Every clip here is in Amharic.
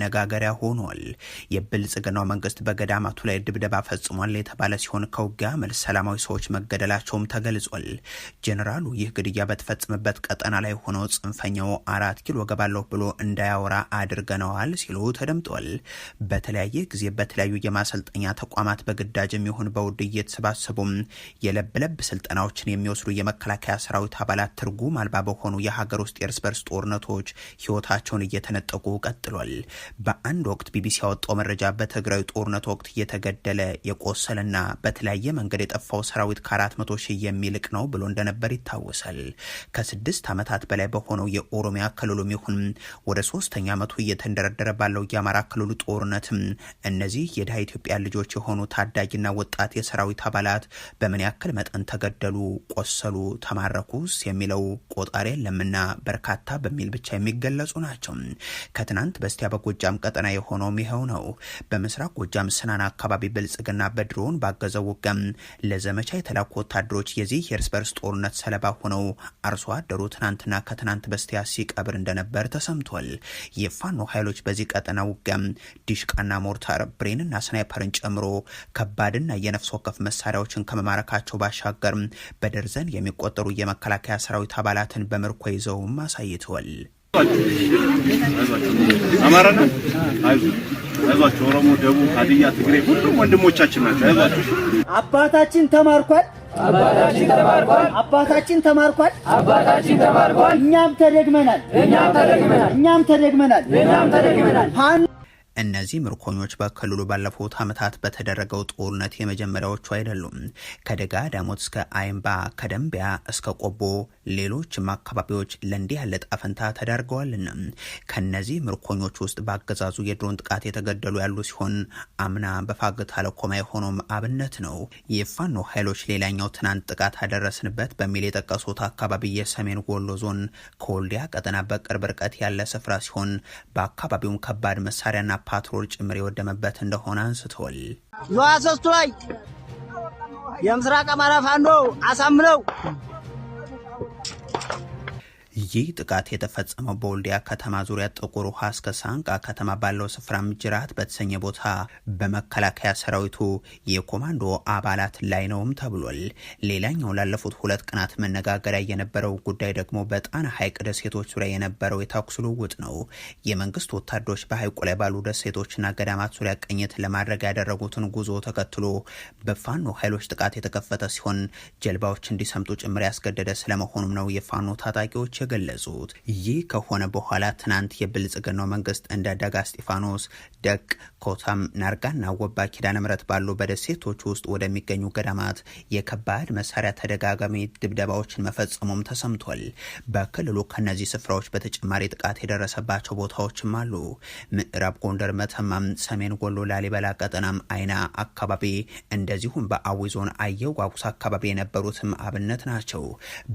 ነጋገሪያ ሆኗል። የብልጽግናው መንግስት በገዳማቱ ላይ ድብደባ ፈጽሟል የተባለ ሲሆን ከውጊያ መልስ ሰላማዊ ሰዎች መገደላቸውም ተገልጿል። ጄኔራሉ ይህ ግድያ በተፈጸመበት ቀጠና ላይ ሆነው ጽንፈኛው 4 ኪሎ ገባለሁ ብሎ እንዳያወራ አድርገነዋል ሲሉ ተደምጧል። በተለያየ ጊዜ በተለያዩ የማሰልጠኛ ተቋማት በግዳጅም ይሁን በውድ እየተሰባሰቡም የለብለብ ስልጠናዎችን የሚወስዱ የመከላከያ ሰራዊት አባላት ትርጉም አልባ በሆኑ የሀገር ውስጥ የእርስ በርስ ጦርነቶች ህይወታቸውን እየተነጠቁ ቀጥሏል። በአንድ ወቅት ቢቢሲ ያወጣው መረጃ በትግራይ ጦርነት ወቅት የተገደለ የቆሰለና በተለያየ መንገድ የጠፋው ሰራዊት ከ400 ሺህ የሚልቅ ነው ብሎ እንደነበር ይታወሳል። ከ6 ዓመታት በላይ በሆነው የኦሮሚያ ክልሉም ይሁን ወደ 3ኛ ዓመቱ እየተንደረደረ ባለው የአማራ ክልሉ ጦርነትም እነዚህ የድሃ ኢትዮጵያ ልጆች የሆኑ ታዳጊና ወጣት የሰራዊት አባላት በምን ያክል መጠን ተገደሉ፣ ቆሰሉ፣ ተማረኩስ የሚለው ቆጣሪ የለምና በርካታ በሚል ብቻ የሚገለጹ ናቸው። ከትናንት በስቲያ በጎጃም ቀጠና የሆነው ይኸው ነው። በምስራቅ ጎጃም ስናን አካባቢ ብልጽግና በድሮን ባገዘው ውጊያም ለዘመቻ የተላኩ ወታደሮች የዚህ የእርስ በርስ ጦርነት ሰለባ ሆነው አርሶ አደሩ ትናንትና ከትናንት በስቲያ ሲቀብር እንደነበር ተሰምቷል። የፋኖ ኃይሎች በዚህ ቀጠና ውጊያም ዲሽቃና ሞርታር፣ ብሬንና ስናይፐርን ጨምሮ ከባድና የነፍስ ወከፍ መሳሪያዎችን ከመማረካቸው ባሻገር በደርዘን የሚቆጠሩ የመከላከያ ሰራዊት አባላትን በምርኮ ይዘውም አሳይተዋል። አማራና አይዟችሁ ኦሮሞ፣ ደቡብ፣ ሀዲያ፣ ትግሬ ሁሉም ወንድሞቻችን ናቸው። አይዟችሁ አባታችን ተማርኳል፣ አባታችን ተማርኳል፣ እኛም ተደግመናል። እነዚህ ምርኮኞች በክልሉ ባለፉት ዓመታት በተደረገው ጦርነት የመጀመሪያዎቹ አይደሉም። ከደጋ ዳሞት እስከ አይምባ፣ ከደንቢያ እስከ ቆቦ ሌሎችም አካባቢዎች ለእንዲህ ያለ ጣፈንታ ተዳርገዋልና ከነዚህ ምርኮኞች ውስጥ በአገዛዙ የድሮን ጥቃት የተገደሉ ያሉ ሲሆን አምና በፋግታ ለኮማ የሆነውም አብነት ነው። የፋኖ ኃይሎች ሌላኛው ትናንት ጥቃት አደረስንበት በሚል የጠቀሱት አካባቢ የሰሜን ወሎ ዞን ከወልዲያ ቀጠና በቅርብ ርቀት ያለ ስፍራ ሲሆን በአካባቢውም ከባድ መሳሪያና ፓትሮል ጭምር የወደመበት እንደሆነ አንስተዋል። ዮሐንስ ላይ የምስራቅ አማራ ፋኖ አሳምነው ይህ ጥቃት የተፈጸመው በወልዲያ ከተማ ዙሪያ ጥቁር ውሃ እስከ ሳንቃ ከተማ ባለው ስፍራ ምጅራት በተሰኘ ቦታ በመከላከያ ሰራዊቱ የኮማንዶ አባላት ላይ ነውም ተብሏል። ሌላኛው ላለፉት 2 ቀናት መነጋገሪያ የነበረው ጉዳይ ደግሞ በጣና ሐይቅ ደሴቶች ዙሪያ የነበረው የተኩስ ልውውጥ ነው። የመንግስት ወታደሮች በሐይቁ ላይ ባሉ ደሴቶችና ገዳማት ዙሪያ ቅኝት ለማድረግ ያደረጉትን ጉዞ ተከትሎ በፋኖ ኃይሎች ጥቃት የተከፈተ ሲሆን ጀልባዎች እንዲሰምጡ ጭምር ያስገደደ ስለመሆኑም ነው የፋኖ ታጣቂዎች ገለጹት። ይህ ከሆነ በኋላ ትናንት የብልጽግናው መንግስት እንደ ደጋ እስጢፋኖስ፣ ደቅ፣ ኮታም፣ ናርጋና ወባ ኪዳነ ምሕረት ባሉ በደሴቶች ውስጥ ወደሚገኙ ገዳማት የከባድ መሳሪያ ተደጋጋሚ ድብደባዎችን መፈጸሙም ተሰምቷል። በክልሉ ከነዚህ ስፍራዎች በተጨማሪ ጥቃት የደረሰባቸው ቦታዎችም አሉ። ምዕራብ ጎንደር መተማም፣ ሰሜን ወሎ ላሊበላ ቀጠናም አይና አካባቢ እንደዚሁም በአዊ ዞን አየው ጓጉስ አካባቢ የነበሩትም አብነት ናቸው።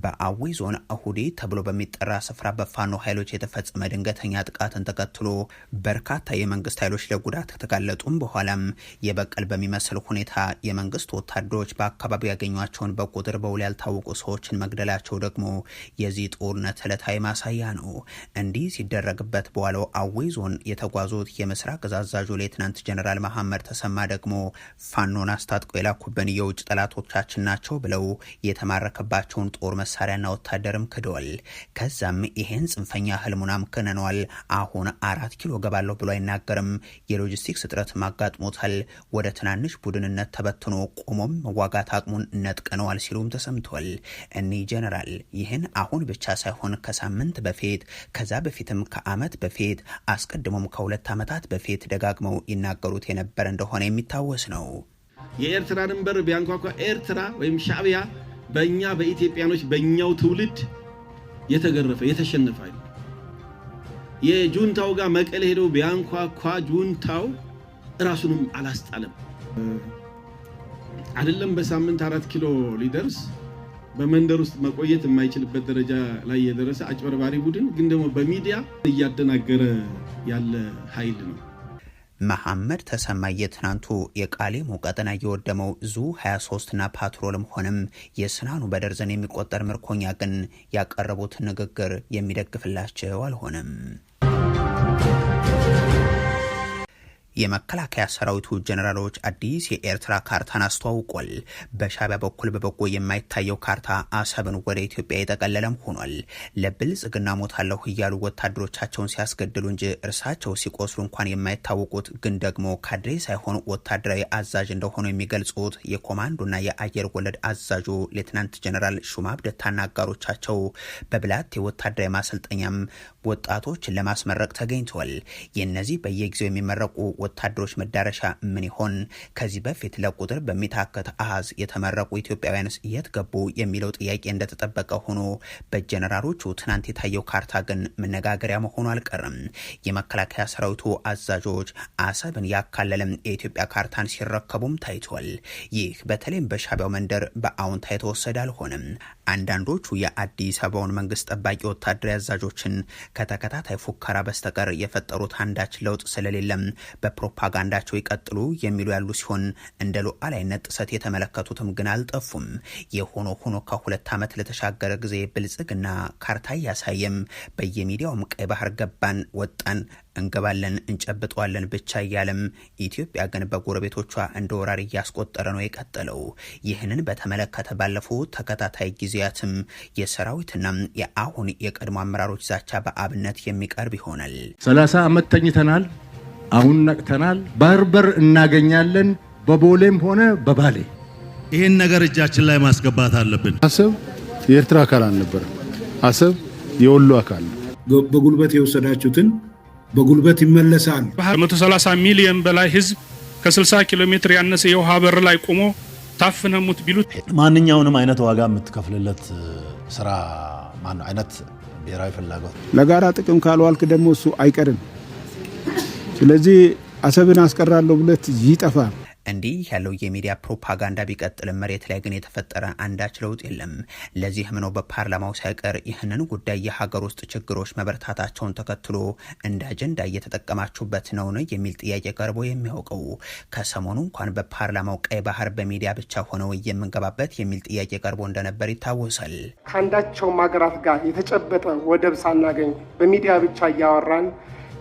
በአዊ ዞን አሁዲ ተብሎ በሚጠራ ስፍራ በፋኖ ኃይሎች የተፈጸመ ድንገተኛ ጥቃትን ተከትሎ በርካታ የመንግስት ኃይሎች ለጉዳት ከተጋለጡም በኋላም የበቀል በሚመስል ሁኔታ የመንግስት ወታደሮች በአካባቢው ያገኟቸውን በቁጥር በውል ያልታወቁ ሰዎችን መግደላቸው ደግሞ የዚህ ጦርነት ዕለታዊ ማሳያ ነው። እንዲህ ሲደረግበት በኋላው አዊ ዞን የተጓዙት የምስራቅ እዝ አዛዡ ሌትናንት ጀነራል መሐመድ ተሰማ ደግሞ ፋኖን አስታጥቀው የላኩብን የውጭ ጠላቶቻችን ናቸው ብለው የተማረከባቸውን ጦር መሳሪያና ወታደርም ክደዋል። ከዛም ይሄን ጽንፈኛ ህልሙን አምክነነዋል፣ አሁን 4 ኪሎ ገባለሁ ብሎ አይናገርም፣ የሎጂስቲክስ እጥረት ማጋጥሞታል፣ ወደ ትናንሽ ቡድንነት ተበትኖ ቆሞም መዋጋት አቅሙን ነጥቀነዋል ሲሉም ተሰምቷል። እኒህ ጀነራል ይህን አሁን ብቻ ሳይሆን ከሳምንት በፊት ከዛ በፊትም ከዓመት በፊት አስቀድሞም ከ2 ዓመታት በፊት ደጋግመው ይናገሩት የነበረ እንደሆነ የሚታወስ ነው። የኤርትራ ድንበር ቢያንኳኳ ኤርትራ ወይም ሻዕቢያ በእኛ በኢትዮጵያኖች በእኛው ትውልድ የተገረፈ የተሸነፈ አይደል። የጁንታው ጋር መቀሌ ሄደው ቢያንኳኳ ጁንታው ራሱንም አላስጣለም አይደለም። በሳምንት 4 ኪሎ ሊደርስ በመንደር ውስጥ መቆየት የማይችልበት ደረጃ ላይ የደረሰ አጭበርባሪ ቡድን ግን ደግሞ በሚዲያ እያደናገረ ያለ ኃይል ነው። መሐመድ ተሰማ የትናንቱ የቃሌሞ ቀጠና የወደመው ዙ 23ና ፓትሮልም ሆነም የስናኑ በደርዘን የሚቆጠር ምርኮኛ ግን ያቀረቡት ንግግር የሚደግፍላቸው አልሆነም። የመከላከያ ሰራዊቱ ጀነራሎች አዲስ የኤርትራ ካርታን አስተዋውቋል። በሻዕቢያ በኩል በበጎ የማይታየው ካርታ አሰብን ወደ ኢትዮጵያ የጠቀለለም ሆኗል። ለብልጽግና ሞታለሁ እያሉ ወታደሮቻቸውን ሲያስገድሉ እንጂ እርሳቸው ሲቆስሉ እንኳን የማይታወቁት ግን ደግሞ ካድሬ ሳይሆን ወታደራዊ አዛዥ እንደሆኑ የሚገልጹት የኮማንዶና የአየር ወለድ አዛዡ ሌተናንት ጀነራል ሹማ ብደታና አጋሮቻቸው በብላት የወታደራዊ ማሰልጠኛም ወጣቶችን ለማስመረቅ ተገኝተዋል። የነዚህ በየጊዜው የሚመረቁ ወታደሮች መዳረሻ ምን ይሆን? ከዚህ በፊት ለቁጥር በሚታከት አሃዝ የተመረቁ ኢትዮጵያውያንስ የት ገቡ የሚለው ጥያቄ እንደተጠበቀ ሆኖ በጀነራሎቹ ትናንት የታየው ካርታ ግን መነጋገሪያ መሆኑ አልቀረም። የመከላከያ ሰራዊቱ አዛዦች አሰብን ያካለለም የኢትዮጵያ ካርታን ሲረከቡም ታይቷል። ይህ በተለይም በሻዕቢያው መንደር በአዎንታ የተወሰደ አልሆነም። አንዳንዶቹ የአዲስ አበባውን መንግስት ጠባቂ ወታደራዊ አዛዦችን ከተከታታይ ፉከራ በስተቀር የፈጠሩት አንዳች ለውጥ ስለሌለም በፕሮፓጋንዳቸው ይቀጥሉ የሚሉ ያሉ ሲሆን እንደ ሉዓላዊነት ጥሰት የተመለከቱትም ግን አልጠፉም። የሆኖ ሆኖ ከ2 ዓመት ለተሻገረ ጊዜ ብልጽግና ካርታ እያሳየም በየሚዲያውም ቀይ ባህር ገባን ወጣን እንገባለን እንጨብጠዋለን ብቻ እያለም ኢትዮጵያ ግን በጎረቤቶቿ እንደ ወራሪ እያስቆጠረ ነው የቀጠለው። ይህንን በተመለከተ ባለፉት ተከታታይ ጊዜያትም የሰራዊትና የአሁን የቀድሞ አመራሮች ዛቻ በአብነት የሚቀርብ ይሆናል። 30 ዓመት ተኝተናል፣ አሁን ነቅተናል፣ ባህር በር እናገኛለን፣ በቦሌም ሆነ በባሌ። ይህን ነገር እጃችን ላይ ማስገባት አለብን። አሰብ የኤርትራ አካል አልነበረም። አሰብ የወሎ አካል ነው። በጉልበት የወሰዳችሁትን በጉልበት ይመለሳል። በ130 ሚሊዮን በላይ ህዝብ ከ60 ኪሎ ሜትር ያነሰ የውሃ በር ላይ ቆሞ ታፍነሙት ቢሉት ማንኛውንም አይነት ዋጋ የምትከፍልለት ስራ ማን አይነት ብሔራዊ ፍላጎት ለጋራ ጥቅም ካልዋልክ ደግሞ እሱ አይቀርም። ስለዚህ አሰብን አስቀራለሁ ብለት ይጠፋል። እንዲህ ያለው የሚዲያ ፕሮፓጋንዳ ቢቀጥልም መሬት ላይ ግን የተፈጠረ አንዳች ለውጥ የለም። ለዚህም ነው በፓርላማው ሳይቀር ይህንን ጉዳይ የሀገር ውስጥ ችግሮች መበርታታቸውን ተከትሎ እንደ አጀንዳ እየተጠቀማችሁበት ነው የሚል ጥያቄ ቀርቦ የሚያውቀው። ከሰሞኑ እንኳን በፓርላማው ቀይ ባህር በሚዲያ ብቻ ሆነው የምንገባበት የሚል ጥያቄ ቀርቦ እንደነበር ይታወሳል። ከአንዳቸውም ሀገራት ጋር የተጨበጠ ወደብ ሳናገኝ በሚዲያ ብቻ እያወራን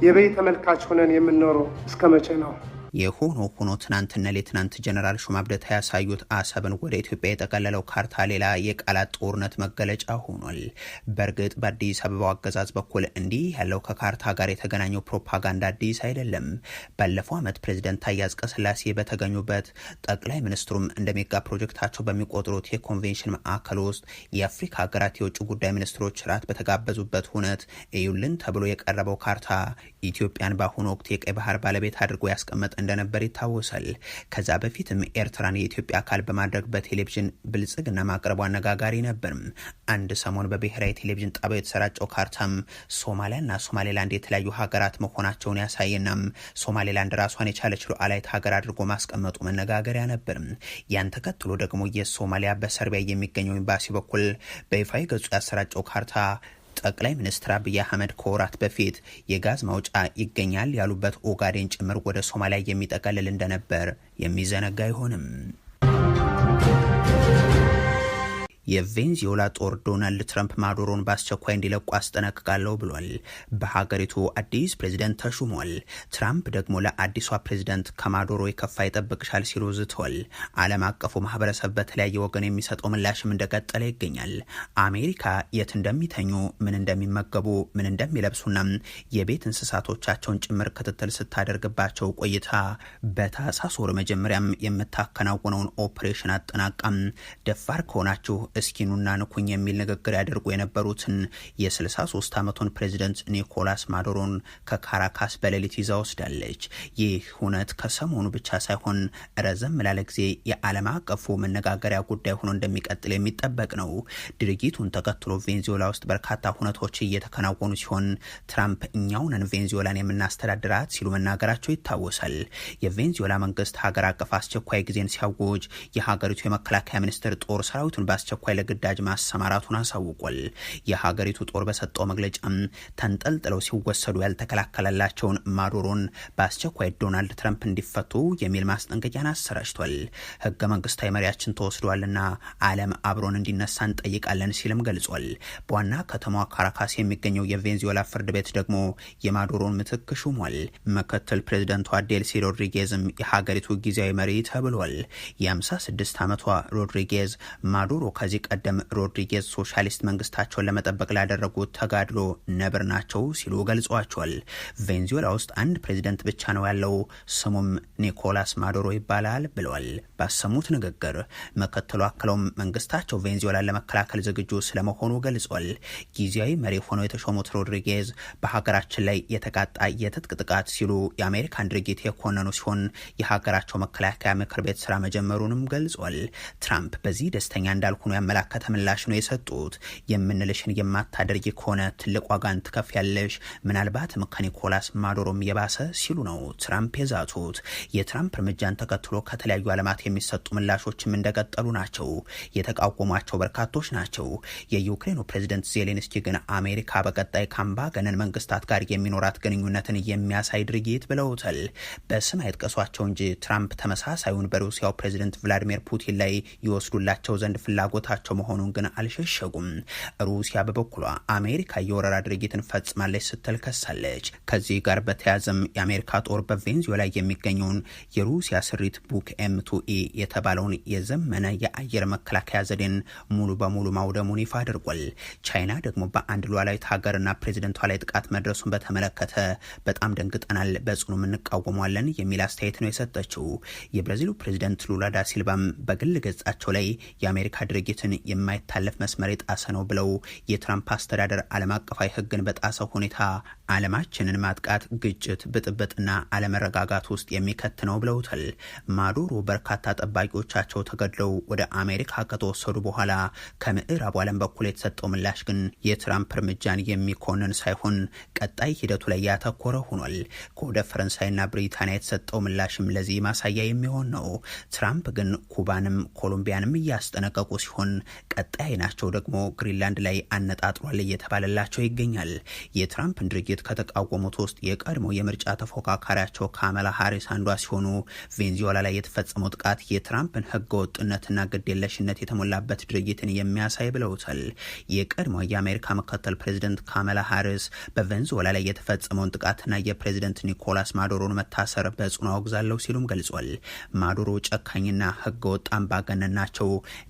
የበይ ተመልካች ሆነን የምንኖረው እስከ መቼ ነው? የሆኖ ሆኖ ትናንትና ሌተናንት ጀነራል ሹማ ብደታ ያሳዩት አሰብን ወደ ኢትዮጵያ የጠቀለለው ካርታ ሌላ የቃላት ጦርነት መገለጫ ሆኗል። በእርግጥ በአዲስ አበባው አገዛዝ በኩል እንዲህ ያለው ከካርታ ጋር የተገናኘው ፕሮፓጋንዳ አዲስ አይደለም። ባለፈው ዓመት ፕሬዝዳንት ታዬ አጽቀሥላሴ በተገኙበት ጠቅላይ ሚኒስትሩም እንደ ሜጋ ፕሮጀክታቸው በሚቆጥሩት የኮንቬንሽን ማዕከል ውስጥ የአፍሪካ ሀገራት የውጭ ጉዳይ ሚኒስትሮች ራት በተጋበዙበት ሁነት እዩልን ተብሎ የቀረበው ካርታ ኢትዮጵያን በአሁኑ ወቅት የቀይ ባህር ባለቤት አድርጎ ያስቀመጠ እንደነበር ይታወሳል። ከዛ በፊትም ኤርትራን የኢትዮጵያ አካል በማድረግ በቴሌቪዥን ብልጽግና ማቅረቡ አነጋጋሪ ነበር። አንድ ሰሞን በብሔራዊ ቴሌቪዥን ጣቢያ የተሰራጨው ካርታም ሶማሊያና ሶማሌላንድ የተለያዩ ሀገራት መሆናቸውን ያሳየናም ሶማሌላንድ ራሷን የቻለች ሉዓላዊት ሀገር አድርጎ ማስቀመጡ መነጋገሪያ ነበር። ያን ተከትሎ ደግሞ የሶማሊያ በሰርቢያ የሚገኘው ኤምባሲ በኩል በይፋዊ ገጹ ያሰራጨው ካርታ ጠቅላይ ሚኒስትር አብይ አህመድ ከወራት በፊት የጋዝ ማውጫ ይገኛል ያሉበት ኦጋዴን ጭምር ወደ ሶማሊያ የሚጠቀልል እንደነበር የሚዘነጋ አይሆንም። የቬንዙዌላ ጦር ዶናልድ ትራምፕ ማዱሮን በአስቸኳይ እንዲለቁ አስጠነቅቃለሁ ብሏል። በሀገሪቱ አዲስ ፕሬዝዳንት ተሹሟል። ትራምፕ ደግሞ ለአዲሷ ፕሬዝዳንት ከማዱሮ የከፋ ይጠብቅሻል ሲሉ ዝተዋል። ዓለም አቀፉ ማህበረሰብ በተለያየ ወገን የሚሰጠው ምላሽም እንደቀጠለ ይገኛል። አሜሪካ የት እንደሚተኙ፣ ምን እንደሚመገቡ፣ ምን እንደሚለብሱና የቤት እንስሳቶቻቸውን ጭምር ክትትል ስታደርግባቸው ቆይታ በታህሳስ ወር መጀመሪያም የምታከናውነውን ኦፕሬሽን አጠናቃም ደፋር ከሆናችሁ እስኪኑና ንኩኝ የሚል ንግግር ያደርጉ የነበሩትን የ63 ዓመቱን ፕሬዚደንት ኒኮላስ ማዱሮን ከካራካስ በሌሊት ይዛ ወስዳለች። ይህ ሁነት ከሰሞኑ ብቻ ሳይሆን ረዘም ላለ ጊዜ የዓለም አቀፉ መነጋገሪያ ጉዳይ ሆኖ እንደሚቀጥል የሚጠበቅ ነው። ድርጊቱን ተከትሎ ቬንዙዌላ ውስጥ በርካታ ሁነቶች እየተከናወኑ ሲሆን ትራምፕ እኛውንን ቬንዙዌላን የምናስተዳድራት ሲሉ መናገራቸው ይታወሳል። የቬንዙዌላ መንግስት ሀገር አቀፍ አስቸኳይ ጊዜን ሲያውጅ የሀገሪቱ የመከላከያ ሚኒስትር ጦር ሰራዊቱን በአስቸኳይ በአስቸኳይ ለግዳጅ ማሰማራቱን አሳውቋል። የሀገሪቱ ጦር በሰጠው መግለጫ ተንጠልጥለው ሲወሰዱ ያልተከላከለላቸውን ማዱሮን በአስቸኳይ ዶናልድ ትራምፕ እንዲፈቱ የሚል ማስጠንቀቂያን አሰራጭቷል። ህገ መንግስታዊ መሪያችን ተወስዷልና ዓለም አብሮን እንዲነሳ እንጠይቃለን ሲልም ገልጿል። በዋና ከተማዋ ካራካስ የሚገኘው የቬንዙዌላ ፍርድ ቤት ደግሞ የማዱሮን ምትክ ሹሟል። ምክትል ፕሬዚደንቷ ዴልሲ ሮድሪጌዝም የሀገሪቱ ጊዜያዊ መሪ ተብሏል። የ56 ዓመቷ ሮድሪጌዝ ማዱሮ ከዚህ ቀደም ሮድሪጌዝ ሶሻሊስት መንግስታቸውን ለመጠበቅ ላደረጉት ተጋድሎ ነብር ናቸው ሲሉ ገልጿቸዋል። ቬንዙዌላ ውስጥ አንድ ፕሬዚደንት ብቻ ነው ያለው፣ ስሙም ኒኮላስ ማዱሮ ይባላል ብለዋል ባሰሙት ንግግር። ምክትሉ አክለውም መንግስታቸው ቬንዙዌላን ለመከላከል ዝግጁ ስለመሆኑ ገልጿል። ጊዜያዊ መሪ ሆነው የተሾሙት ሮድሪጌዝ በሀገራችን ላይ የተቃጣ የትጥቅ ጥቃት ሲሉ የአሜሪካን ድርጊት የኮነኑ ሲሆን የሀገራቸው መከላከያ ምክር ቤት ስራ መጀመሩንም ገልጿል። ትራምፕ በዚህ ደስተኛ እንዳልሆኑ ያመላከተ ምላሽ ነው የሰጡት። የምንልሽን የማታደርጊ ከሆነ ትልቅ ዋጋን ትከፍያለሽ፣ ምናልባትም ከኒኮላስ ማዱሮም የባሰ ሲሉ ነው ትራምፕ የዛቱት። የትራምፕ እርምጃን ተከትሎ ከተለያዩ ዓለማት የሚሰጡ ምላሾችም እንደቀጠሉ ናቸው። የተቃወሟቸው በርካቶች ናቸው። የዩክሬኑ ፕሬዝደንት ዜሌንስኪ ግን አሜሪካ በቀጣይ ከአምባገነን መንግስታት ጋር የሚኖራት ግንኙነትን የሚያሳይ ድርጊት ብለውታል። በስም አይጥቀሷቸው እንጂ ትራምፕ ተመሳሳዩን በሩሲያው ፕሬዝደንት ቭላዲሚር ፑቲን ላይ ይወስዱላቸው ዘንድ ፍላጎታቸው መሆኑን ግን አልሸሸጉም። ሩሲያ በበኩሏ አሜሪካ የወረራ ድርጊትን ፈጽማለች ስትል ከሳለች። ከዚህ ጋር በተያያዘም የአሜሪካ ጦር በቬንዙዌላ የሚገኘውን የሩሲያ ስሪት ቡክ M2E የተባለውን የዘመነ የአየር መከላከያ ዘዴን ሙሉ በሙሉ ማውደሙን ይፋ አድርጓል። ቻይና ደግሞ በአንድ ሉዓላዊት ሀገርና ፕሬዝደንቷ ላይ ጥቃት መድረሱን በተመለከተ በጣም ደንግጠናል፣ በጽኑ እንቃወሟለን የሚል አስተያየት ነው የሰጠችው። የብራዚሉ ፕሬዝደንት ሉላ ዳ ሲልቫም በግል ገጻቸው ላይ የአሜሪካ ድርጊትን የማይታለፍ መስመር የጣሰ ነው ብለው የትራምፕ አስተዳደር ዓለም አቀፋዊ ሕግን በጣሰ ሁኔታ ዓለማችንን ማጥቃት፣ ግጭት፣ ብጥብጥና አለመረጋጋት ውስጥ የሚከት ነው ብለውታል። ማዱሮ በርካታ ጠባቂዎቻቸው ተገድለው ወደ አሜሪካ ከተወሰዱ በኋላ ከምዕራቡ ዓለም በኩል የተሰጠው ምላሽ ግን የትራምፕ እርምጃን የሚኮንን ሳይሆን ቀጣይ ሂደቱ ላይ ያተኮረ ሆኗል። ከወደ ፈረንሳይና ብሪታንያ የተሰጠው ምላሽም ለዚህ ማሳያ የሚሆን ነው። ትራምፕ ግን ኩባንም ኮሎምቢያንም እያስጠነቀቁ ሲሆን ቀጣይ ናቸው ደግሞ ግሪንላንድ ላይ አነጣጥሯል እየተባለላቸው ይገኛል። የትራምፕን ድርጊት ከተቃወሙት ውስጥ የቀድሞ የምርጫ ተፎካካሪያቸው ካማላ ሃሪስ አንዷ ሲሆኑ ቬንዙዌላ ላይ የተፈጸመው ጥቃት የትራምፕን ህገወጥነትና ግዴለሽነት የተሞላበት ድርጊትን የሚያሳይ ብለውታል። የቀድሞ የአሜሪካ ምክትል ፕሬዚደንት ካማላ ሃሪስ በቬንዙዌላ ላይ የተፈጸመውን ጥቃትና የፕሬዚደንት ኒኮላስ ማዱሮን መታሰር በጽኑ አወግዛለሁ ሲሉም ገልጿል። ማዱሮ ጨካኝና ህገወጥ አምባገነን ናቸው፣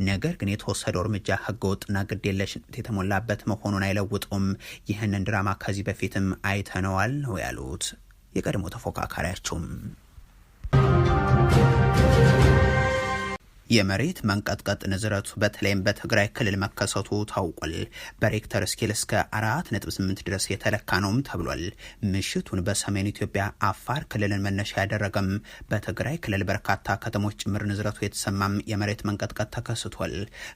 ነገር ግን የተወሰደው እርምጃ ህገወጥና ግዴለሽነት የተሞላበት መሆኑን አይለውጡም። ይህንን ድራማ ከዚህ በፊትም አይተነዋል ነው ያሉት የቀድሞ ተፎካካሪያቸውም። የመሬት መንቀጥቀጥ ንዝረቱ በተለይም በትግራይ ክልል መከሰቱ ታውቋል። በሬክተር ስኬል እስከ 4.8 ድረስ የተለካ ነውም ተብሏል። ምሽቱን በሰሜን ኢትዮጵያ አፋር ክልልን መነሻ ያደረገም በትግራይ ክልል በርካታ ከተሞች ጭምር ንዝረቱ የተሰማም የመሬት መንቀጥቀጥ ተከስቷል።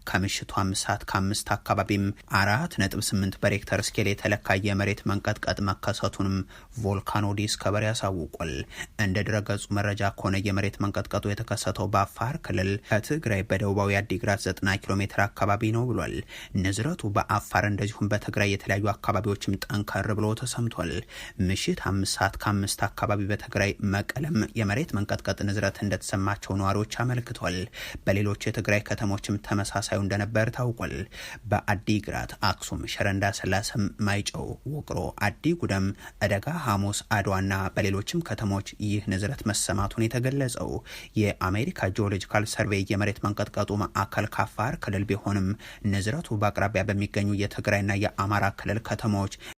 ከምሽቱ 5 ሰዓት ከ5 አካባቢም 4.8 በሬክተር ስኬል የተለካ የመሬት መንቀጥቀጥ መከሰቱንም ቮልካኖ ዲስከቨሪ ያሳውቋል። እንደ ድረገጹ መረጃ ከሆነ የመሬት መንቀጥቀጡ የተከሰተው በአፋር ክልል ትግራይ በደቡባዊ አዲግራት 90 ኪሎ ሜትር አካባቢ ነው ብሏል። ንዝረቱ በአፋር እንደዚሁም በትግራይ የተለያዩ አካባቢዎችም ጠንከር ብሎ ተሰምቷል። ምሽት 5 ሰዓት ከ5 አካባቢ በትግራይ መቀለም የመሬት መንቀጥቀጥ ንዝረት እንደተሰማቸው ነዋሪዎች አመልክቷል። በሌሎች የትግራይ ከተሞችም ተመሳሳዩ እንደነበር ታውቋል። በአዲግራት፣ አክሱም፣ ሸረንዳ ሰላሰም፣ ማይጨው፣ ውቅሮ፣ አዲ ጉደም፣ አደጋ ሐሙስ፣ አድዋና በሌሎችም ከተሞች ይህ ንዝረት መሰማቱን የተገለጸው የአሜሪካ ጂኦሎጂካል ሰርቬይ የመሬት መንቀጥቀጡ ማዕከል ከአፋር ክልል ቢሆንም ንዝረቱ በአቅራቢያ በሚገኙ የትግራይና የአማራ ክልል ከተሞች